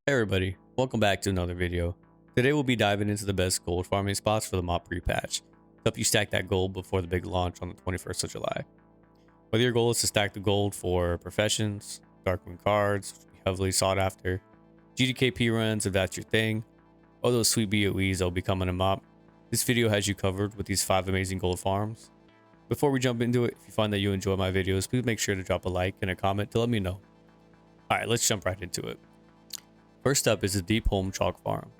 Hey everybody, welcome back to another video. Today we'll be diving into the best gold farming spots for the MoP Prepatch to help you stack that gold before the big launch on the 21st of July. Whether your goal is to stack the gold for professions, Darkwing cards, which will be heavily sought after, GDKP runs if that's your thing, or those sweet BOEs that will be coming in MoP, this video has you covered with these 5 amazing gold farms. Before we jump into it, if you find that you enjoy my videos, please make sure to drop a like and a comment to let me know. Alright, let's jump right into it. First up is the Deepholm Trogg farm,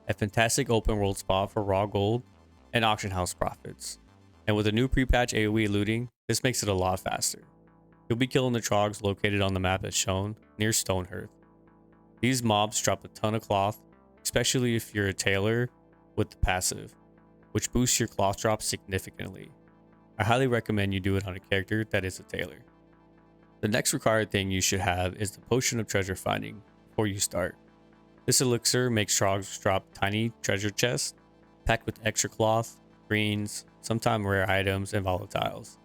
a fantastic open world spot for raw gold and auction house profits. And with a new pre-patch AoE looting, this makes it a lot faster. You'll be killing the Troggs located on the map as shown, near Stonehearth. These mobs drop a ton of cloth, especially if you're a tailor with the passive, which boosts your cloth drop significantly. I highly recommend you do it on a character that is a tailor. The next required thing you should have is the Potion of Treasure Finding before you start. This elixir makes Troggs drop tiny treasure chests, packed with extra cloth, greens, sometimes rare items, and volatiles.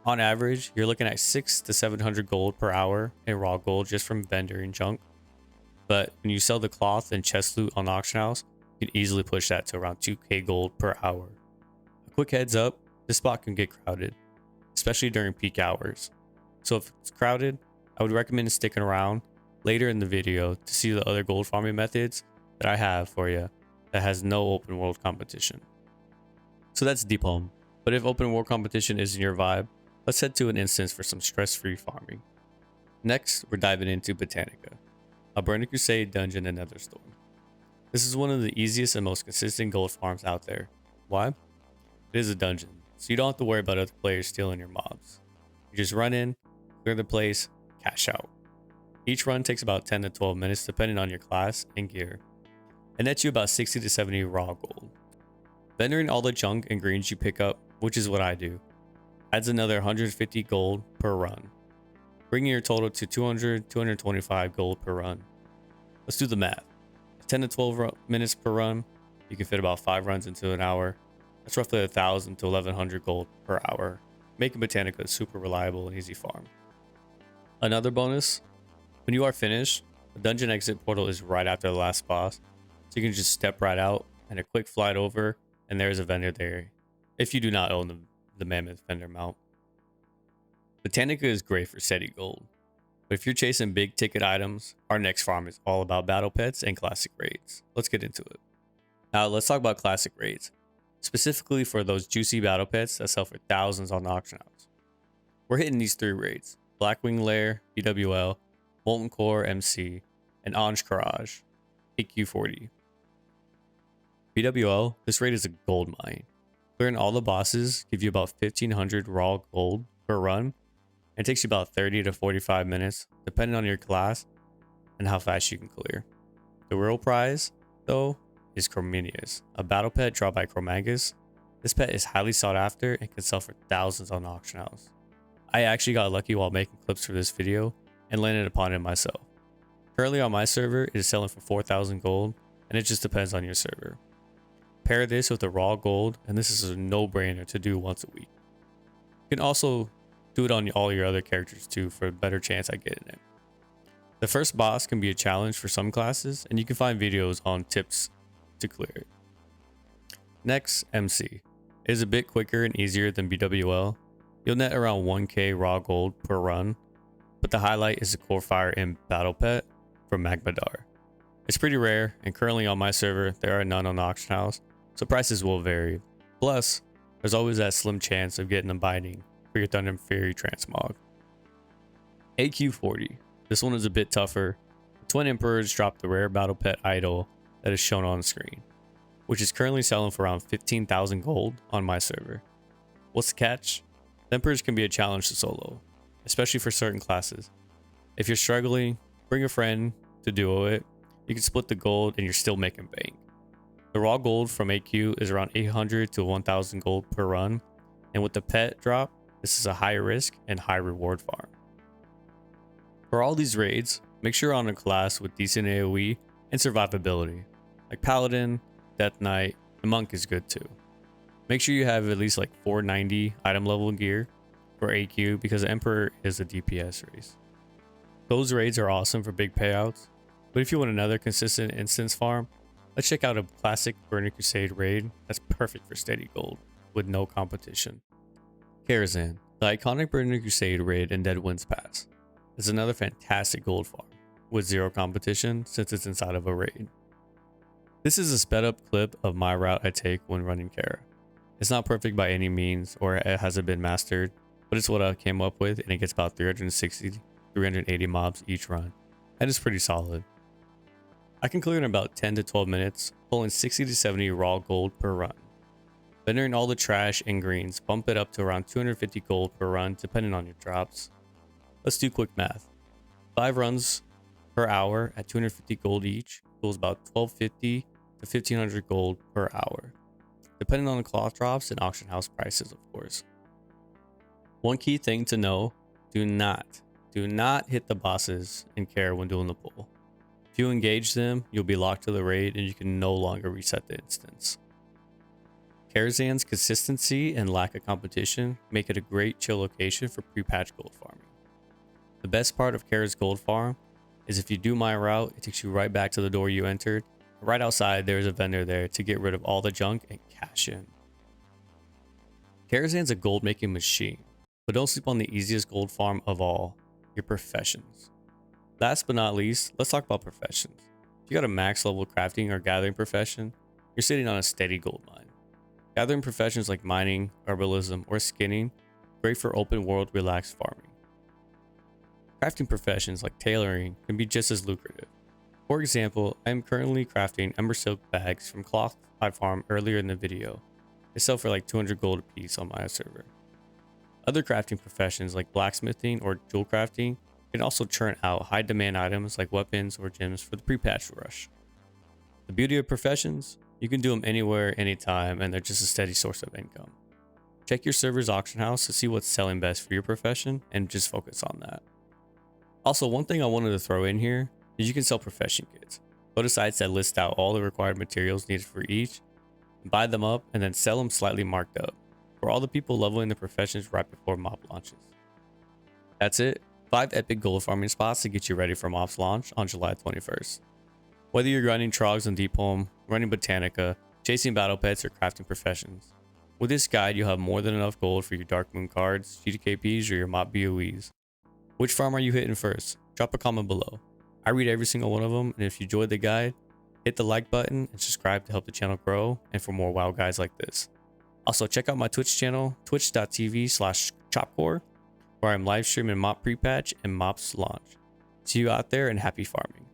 On average, you're looking at 600 to 700 gold per hour in raw gold just from vendor and junk. But when you sell the cloth and chest loot on the auction house, you can easily push that to around 2k gold per hour. A quick heads up, this spot can get crowded, especially during peak hours. So if it's crowded, I would recommend sticking around later in the video to see the other gold farming methods that I have for you that has no open world competition. So that's Deepholm, but if open world competition isn't your vibe, let's head to an instance for some stress-free farming. Next, we're diving into Botanica, a Burning Crusade dungeon in Netherstorm. This is one of the easiest and most consistent gold farms out there. Why? It is a dungeon, so you don't have to worry about other players stealing your mobs. You just run in, clear the place, cash out. Each run takes about 10 to 12 minutes depending on your class and gear, and nets you about 60 to 70 raw gold. Vendoring all the junk and greens you pick up, which is what I do, adds another 150 gold per run, bringing your total to 225 gold per run. Let's do the math. 10 to 12 minutes per run, you can fit about 5 runs into an hour. That's roughly 1,000 to 1,100 gold per hour, making Botanica a super reliable and easy farm. Another bonus, when you are finished, the dungeon exit portal is right after the last boss, so you can just step right out and a quick flight over, and there's a vendor there, if you do not own the mammoth vendor mount. Botanica is great for steady gold, but if you're chasing big ticket items, our next farm is all about battle pets and classic raids. Let's get into it. Now let's talk about classic raids, specifically for those juicy battle pets that sell for thousands on the auction house. We're hitting these 3 raids: Blackwing Lair, BWL, Molten Core MC, and Ahn'Qiraj, AQ40. BWL, this raid is a gold mine. Clearing all the bosses gives you about 1,500 raw gold per run, and takes you about 30 to 45 minutes, depending on your class and how fast you can clear. The real prize, though, is Chrominius, a battle pet dropped by Chromagus. This pet is highly sought after and can sell for thousands on the auction house. I actually got lucky while making clips for this video and landed upon it myself. Currently on my server, it is selling for 4,000 gold, and it just depends on your server. Pair this with the raw gold, and this is a no-brainer to do once a week. You can also do it on all your other characters too for a better chance at getting it. The first boss can be a challenge for some classes, and you can find videos on tips to clear it. Next, MC. It is a bit quicker and easier than BWL. You'll net around 1k raw gold per run, but the highlight is the Core Fire Imp Battle Pet from Magmadar. It's pretty rare, and currently on my server, there are none on the auction house, so prices will vary. Plus, there's always that slim chance of getting a binding for your Thunder Fury Transmog. AQ40. This one is a bit tougher. The Twin Emperors drop the rare Battle Pet Idol that is shown on the screen, which is currently selling for around 15,000 gold on my server. What's the catch? The Emperors can be a challenge to solo, especially for certain classes. If you're struggling, bring a friend to duo it. You can split the gold and you're still making bank. The raw gold from AQ is around 800 to 1,000 gold per run, and with the pet drop, this is a high risk and high reward farm. For all these raids, make sure you're on a class with decent AoE and survivability, like Paladin, Death Knight, and Monk is good too. Make sure you have at least like 490 item level gear for AQ because the Emperor is a DPS race. Those raids are awesome for big payouts. But if you want another consistent instance farm, let's check out a classic Burning Crusade raid that's perfect for steady gold, with no competition. Karazhan, the iconic Burning Crusade raid in Dead Winds Pass, is another fantastic gold farm, with zero competition since it's inside of a raid. This is a sped up clip of my route I take when running Kara. It's not perfect by any means, or it hasn't been mastered, but it's what I came up with, and it gets about 360 to 380 mobs each run, and it's pretty solid. I can clear in about 10 to 12 minutes, pulling 60 to 70 raw gold per run. Vending all the trash and greens, bump it up to around 250 gold per run depending on your drops. Let's do quick math. 5 runs per hour at 250 gold each equals about 1250 to 1500 gold per hour, depending on the cloth drops and auction house prices, of course. One key thing to know, do not hit the bosses and care when doing the pull. If you engage them, you'll be locked to the raid and you can no longer reset the instance. Karazhan's consistency and lack of competition make it a great chill location for pre-patch gold farming. The best part of Kara's gold farm is if you do my route, it takes you right back to the door you entered. Right outside, there is a vendor there to get rid of all the junk and cash in. Karazhan's a gold making machine, but don't sleep on the easiest gold farm of all, your professions. Last but not least, let's talk about professions. If you got a max level crafting or gathering profession, you're sitting on a steady gold mine. Gathering professions like mining, herbalism, or skinning, great for open world relaxed farming. Crafting professions like tailoring can be just as lucrative. For example, I am currently crafting ember silk bags from cloth I farmed earlier in the video. They sell for like 200 gold a piece on my server. Other crafting professions like blacksmithing or jewelcrafting can also churn out high demand items like weapons or gems for the pre-patch rush. The beauty of professions, you can do them anywhere, anytime, and they're just a steady source of income. Check your server's auction house to see what's selling best for your profession and just focus on that. Also, one thing I wanted to throw in here is you can sell profession kits. Go to sites that list out all the required materials needed for each, buy them up, and then sell them slightly marked up for all the people leveling the professions right before MoP launches. That's it. 5 epic gold farming spots to get you ready for MoP's launch on July 21st. Whether you're grinding Troggs in Deepholm, running Botanica, chasing battle pets, or crafting professions, with this guide you'll have more than enough gold for your Dark Moon cards, GTKPs, or your MoP BOEs. Which farm are you hitting first? Drop a comment below. I read every single one of them, and if you enjoyed the guide, hit the like button and subscribe to help the channel grow and for more WoW guides like this. Also, check out my Twitch channel, twitch.tv/chopcore, where I'm live streaming MoP Prepatch and MoP's launch. See you out there and happy farming.